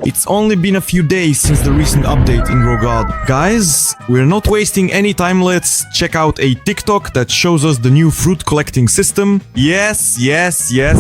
It's only been a few days since the recent update in Rogad. Guys, we're not wasting any time. Let's check out a TikTok that shows us the new fruit collecting system. Yes,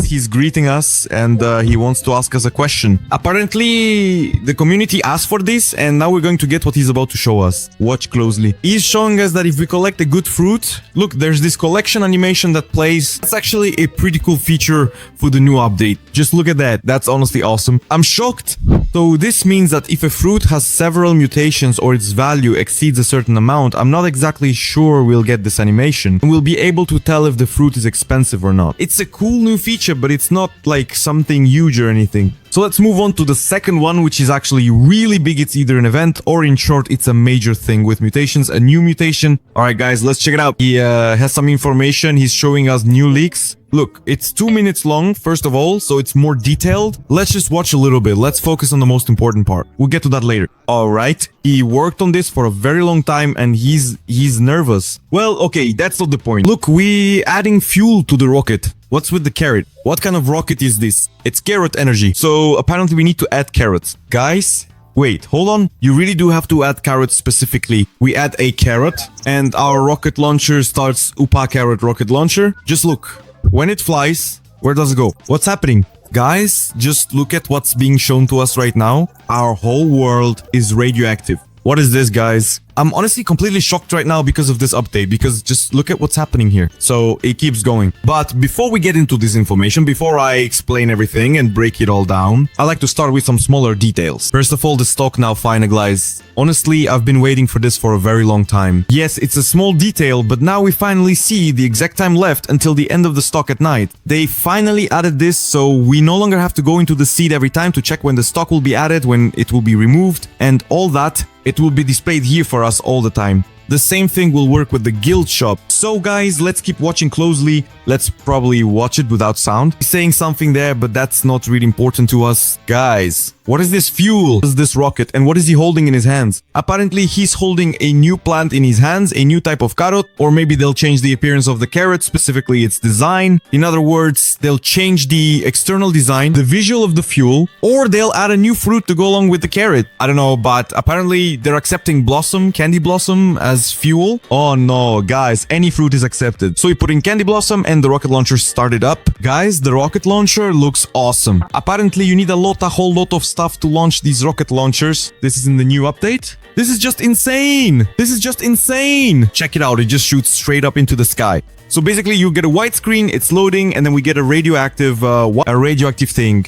he's greeting us and he wants to ask us a question. Apparently, the community asked for this and now we're going to get what he's about to show us. Watch closely. He's showing us that if we collect a good fruit, look, there's this collection animation that plays. That's actually a pretty cool feature for the new update. Just look at that. That's honestly awesome. I'm shocked. So this means that if a fruit has several mutations or its value exceeds a certain amount, I'm not exactly sure we'll get this animation and we'll be able to tell if the fruit is expensive or not. It's a cool new feature, but it's not like something huge or anything. So let's move on to the second one, which is actually really big. It's either an event or in short, it's a major thing with mutations, a new mutation. All right, guys, let's check it out. He has some information. He's showing us new leaks. Look, it's 2 minutes long, first of all, so it's more detailed. Let's just watch a little bit. Let's focus on the most important part. We'll get to that later. All right. He worked on this for a very long time and he's nervous. Well, okay, that's not the point. Look, we adding fuel to the rocket. What's with the carrot? What kind of rocket is this? It's carrot energy. So apparently we need to add carrots. Guys, wait, hold on. You really do have to add carrots specifically. We add a carrot and our rocket launcher starts UPA carrot rocket launcher. Just look. When it flies, where does it go? What's happening? Guys, just look at what's being shown to us right now. Our whole world is radioactive. What is this, guys? I'm honestly completely shocked right now because of this update, because just look at what's happening here. So it keeps going. But before we get into this information, before I explain everything and break it all down, I like to start with some smaller details. First of all, the stock now finalized. Honestly, I've been waiting for this for a very long time. Yes, it's a small detail, but now we finally see the exact time left until the end of the stock at night. They finally added this, so we no longer have to go into the seed every time to check when the stock will be added, when it will be removed, and all that. It will be displayed here for us all the time. The same thing will work with the guild shop. So guys, let's keep watching closely. Let's probably watch it without sound. He's saying something there, but that's not really important to us. Guys, what is this fuel? What is this rocket? And what is he holding in his hands? Apparently, he's holding a new plant in his hands, a new type of carrot, or maybe they'll change the appearance of the carrot, specifically its design. In other words, they'll change the external design, the visual of the fuel, or they'll add a new fruit to go along with the carrot. I don't know, but apparently they're accepting blossom, candy blossom as fuel. Oh no, guys, any fruit is accepted. So we put in candy blossom and the rocket launcher started up. Guys, the rocket launcher looks awesome. Apparently you need a whole lot of stuff to launch these rocket launchers. This is in the new update. This is just insane. This is just insane. Check it out. It just shoots straight up into the sky. So basically you get a white screen, it's loading, and then we get a radioactive thing.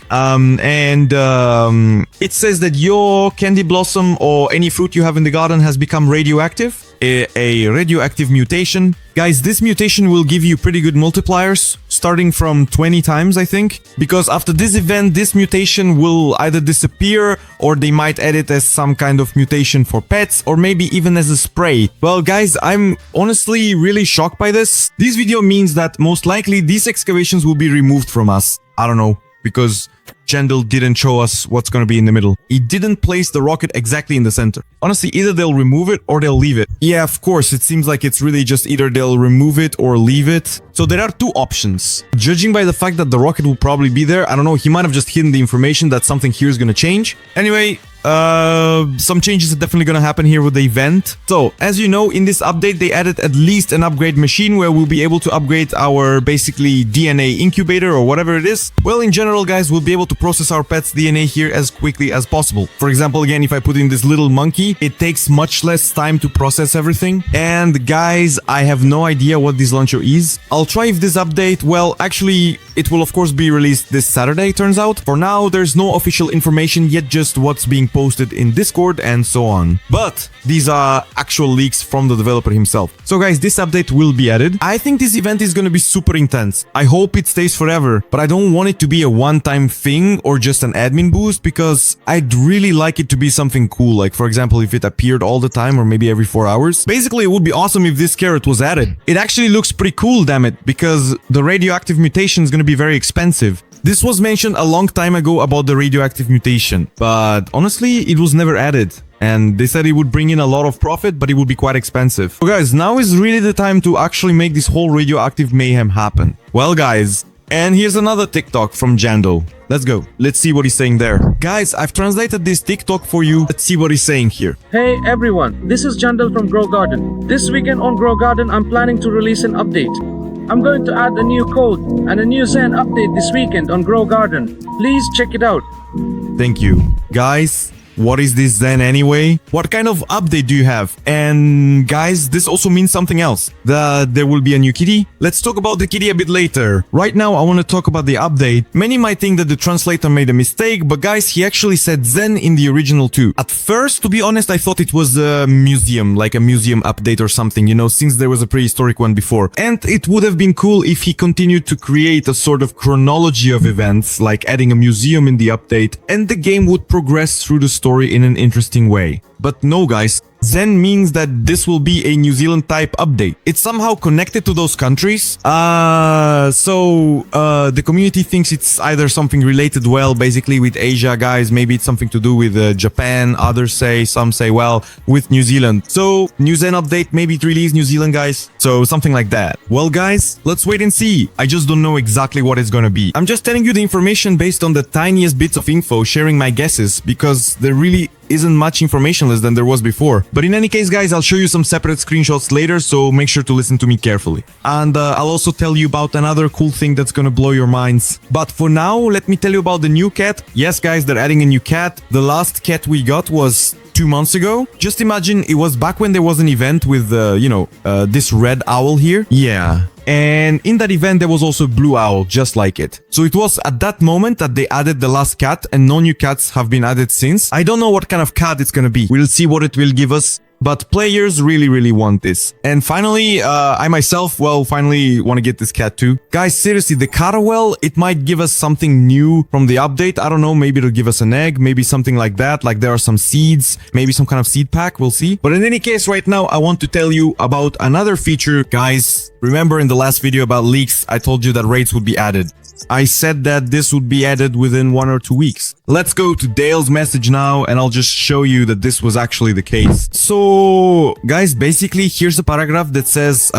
It says that your candy blossom or any fruit you have in the garden has become radioactive. A radioactive mutation. Guys, this mutation will give you pretty good multipliers, starting from 20 times, I think. Because after this event, this mutation will either disappear, or they might add it as some kind of mutation for pets, or maybe even as a spray. Well, guys, I'm honestly really shocked by this. This video means that most likely these excavations will be removed from us. I don't know, because Jandal didn't show us what's gonna be in the middle. He didn't place the rocket exactly in the center. Honestly, either they'll remove it or they'll leave it. Yeah, of course, it seems like it's really just either they'll remove it or leave it. So there are two options. Judging by the fact that the rocket will probably be there, I don't know, he might have just hidden the information that something here is gonna change. Anyway, some changes are definitely gonna happen here with the event. So, as you know, in this update, they added at least an upgrade machine where we'll be able to upgrade our basically DNA incubator or whatever it is. Well, in general, guys, we'll be able to process our pet's DNA here as quickly as possible. For example, again, if I put in this little monkey, it takes much less time to process everything. And guys, I have no idea what this launcher is. I'll try if this update, well, actually, it will of course be released this Saturday, turns out. For now, there's no official information yet, just what's being posted in Discord and so on. But these are actual leaks from the developer himself. So guys, this update will be added. I think this event is gonna be super intense. I hope it stays forever, but I don't want it to be a one-time thing or just an admin boost, because I'd really like it to be something cool. Like, for example, if it appeared all the time or maybe every 4 hours. Basically, it would be awesome if this carrot was added. It actually looks pretty cool, damn it, because the radioactive mutation is gonna be very expensive. This was mentioned a long time ago about the radioactive mutation, but honestly, it was never added. And they said it would bring in a lot of profit, but it would be quite expensive. So guys, now is really the time to actually make this whole radioactive mayhem happen. Well guys, and here's another TikTok from Jando. Let's go. Let's see what he's saying there. Guys, I've translated this TikTok for you. Let's see what he's saying here. Hey everyone, this is Jandal from Grow Garden. This weekend on Grow Garden, I'm planning to release an update. I'm going to add a new code and a new Zen update this weekend on Grow Garden. Please check it out. Thank you. Guys, what is this then anyway? What kind of update do you have? And guys, this also means something else. That there will be a new kitty. Let's talk about the kitty a bit later. Right now, I want to talk about the update. Many might think that the translator made a mistake, but guys, he actually said Zen in the original too. At first, to be honest, I thought it was a museum, like a museum update or something, you know, since there was a prehistoric one before. And it would have been cool if he continued to create a sort of chronology of events, like adding a museum in the update, and the game would progress through the story in an interesting way. But no guys, Zen means that this will be a New Zealand type update. It's somehow connected to those countries. The community thinks it's either something related, well, basically with Asia, guys. Maybe it's something to do with Japan. Others say, some say, well, with New Zealand. So, New Zen update, maybe it released New Zealand, guys. So, something like that. Well, guys, let's wait and see. I just don't know exactly what it's gonna be. I'm just telling you the information based on the tiniest bits of info, sharing my guesses, because there really isn't much information less than there was before. But in any case, guys, I'll show you some separate screenshots later, so make sure to listen to me carefully. And I'll also tell you about another cool thing that's gonna blow your minds. But for now, let me tell you about the new cat. Yes, guys, they're adding a new cat. The last cat we got was 2 months ago. Just imagine it was back when there was an event with, this red owl here. Yeah. And in that event, there was also a blue owl, just like it. So it was at that moment that they added the last cat, and no new cats have been added since. I don't know what kind of cat it's gonna be. We'll see what it will give us. But players really want this. And finally, I myself, well, finally want to get this cat too. Guys, seriously, the carawel, it might give us something new from the update. I don't know, maybe it'll give us an egg, maybe something like that. Like there are some seeds, maybe some kind of seed pack, we'll see. But in any case, right now, I want to tell you about another feature. Guys, remember in the last video about leaks, I told you that raids would be added. I said that this would be added within 1 or 2 weeks. Let's go to Dale's message now, and I'll just show you that this was actually the case. So, guys, basically, here's a paragraph that says,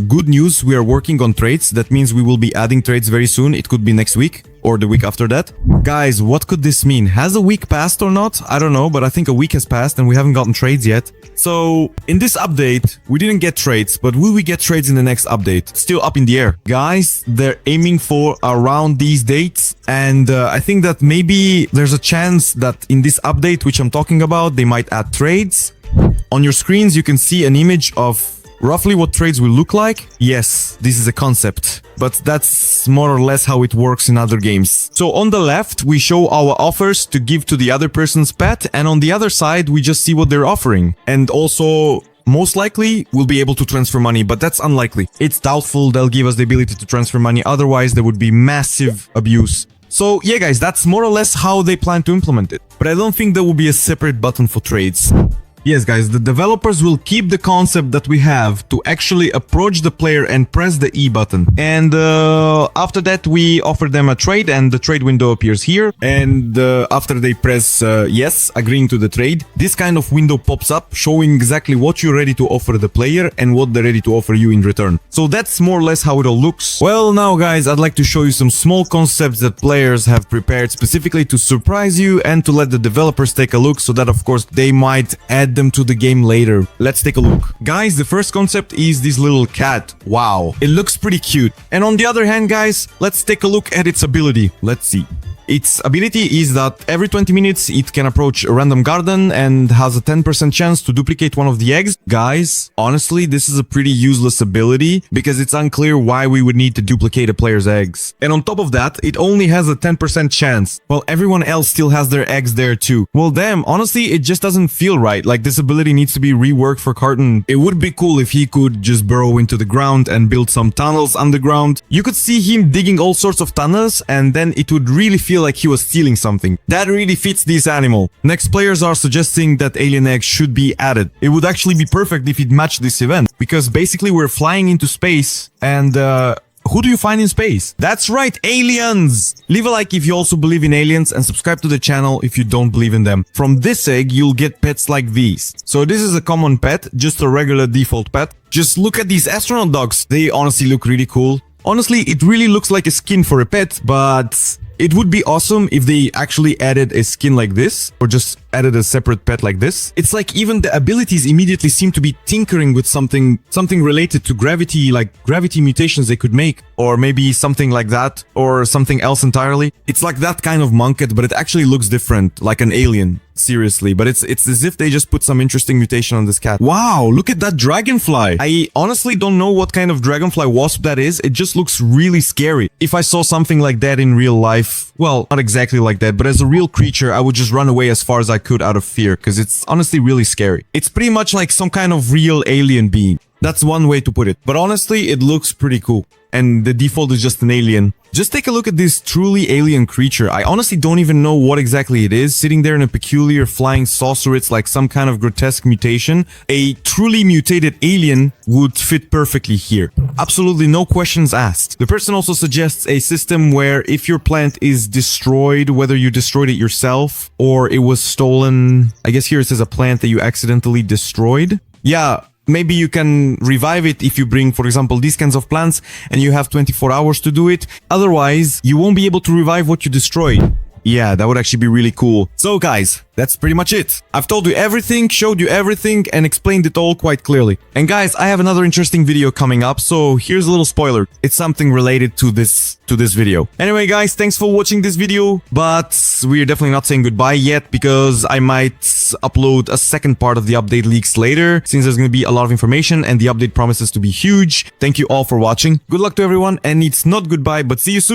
good news, we are working on trades. That means we will be adding trades very soon. It could be next week or the week after that. Guys, what could this mean? Has a week passed or not? I don't know, but I think a week has passed and we haven't gotten trades yet. So, in this update, we didn't get trades, but will we get trades in the next update? Still up in the air. Guys, they're aiming for around these dates, and I think that maybe there's a chance that in this update, which I'm talking about, they might add trades. On your screens, you can see an image of roughly what trades will look like. Yes, this is a concept, but that's more or less how it works in other games. So on the left, we show our offers to give to the other person's pet, and on the other side, we just see what they're offering. And also, most likely, we'll be able to transfer money, but that's unlikely. It's doubtful they'll give us the ability to transfer money, otherwise there would be massive abuse. So yeah guys, that's more or less how they plan to implement it. But I don't think there will be a separate button for trades. Yes guys, the developers will keep the concept that we have to actually approach the player and press the E button. And after that we offer them a trade, and the trade window appears here. And after they press yes, agreeing to the trade, this kind of window pops up showing exactly what you're ready to offer the player and what they're ready to offer you in return. So that's more or less how it all looks. Well, now guys, I'd like to show you some small concepts that players have prepared specifically to surprise you and to let the developers take a look, so that of course they might add them to the game later. Let's take a look. Guys, the first concept is this little cat. Wow, it looks pretty cute. And on the other hand, guys, let's take a look at its ability. Let's see. Its ability is that every 20 minutes it can approach a random garden and has a 10% chance to duplicate one of the eggs. Guys, honestly, this is a pretty useless ability because it's unclear why we would need to duplicate a player's eggs. And on top of that, it only has a 10% chance, while everyone else still has their eggs there too. Well, damn, honestly, it just doesn't feel right. Like, this ability needs to be reworked for Carton. It would be cool if he could just burrow into the ground and build some tunnels underground. You could see him digging all sorts of tunnels, and then it would really feel like he was stealing something. That really fits this animal. Next, players are suggesting that alien eggs should be added. It would actually be perfect if it matched this event, because basically we're flying into space, and who do you find in space? That's right, aliens! Leave a like if you also believe in aliens, and subscribe to the channel if you don't believe in them. From this egg, you'll get pets like these. So this is a common pet, just a regular default pet. Just look at these astronaut dogs. They honestly look really cool. Honestly, it really looks like a skin for a pet, but It would be awesome if they actually added a skin like this, or just added a separate pet like this. It's like even the abilities immediately seem to be tinkering with something related to gravity, like gravity mutations they could make, or maybe something like that, or something else entirely. It's like that kind of monket, but it actually looks different, like an alien. Seriously, but it's as if they just put some interesting mutation on this cat. Wow, look at that dragonfly. I honestly don't know what kind of dragonfly wasp that is. It just looks really scary. If I saw something like that in real life, well, not exactly like that, but as a real creature, I would just run away as far as I could out of fear, because it's honestly really scary. It's pretty much like some kind of real alien being. That's one way to put it. But honestly, it looks pretty cool. And the default is just an alien. Just take a look at this truly alien creature. I honestly don't even know what exactly it is. Sitting there in a peculiar flying saucer, it's like some kind of grotesque mutation. A truly mutated alien would fit perfectly here. Absolutely no questions asked. The person also suggests a system where if your plant is destroyed, whether you destroyed it yourself or it was stolen, I guess here it says a plant that you accidentally destroyed. Yeah. Maybe you can revive it if you bring, for example, these kinds of plants and you have 24 hours to do it. Otherwise, you won't be able to revive what you destroyed. Yeah, that would actually be really cool. So guys, that's pretty much it. I've told you everything, showed you everything, and explained it all quite clearly. And guys, I have another interesting video coming up, so here's a little spoiler. It's something related to this video. Anyway guys, thanks for watching this video, but we're definitely not saying goodbye yet, because I might upload a second part of the update leaks later, since there's gonna be a lot of information and the update promises to be huge. Thank you all for watching. Good luck to everyone, and it's not goodbye, but see you soon.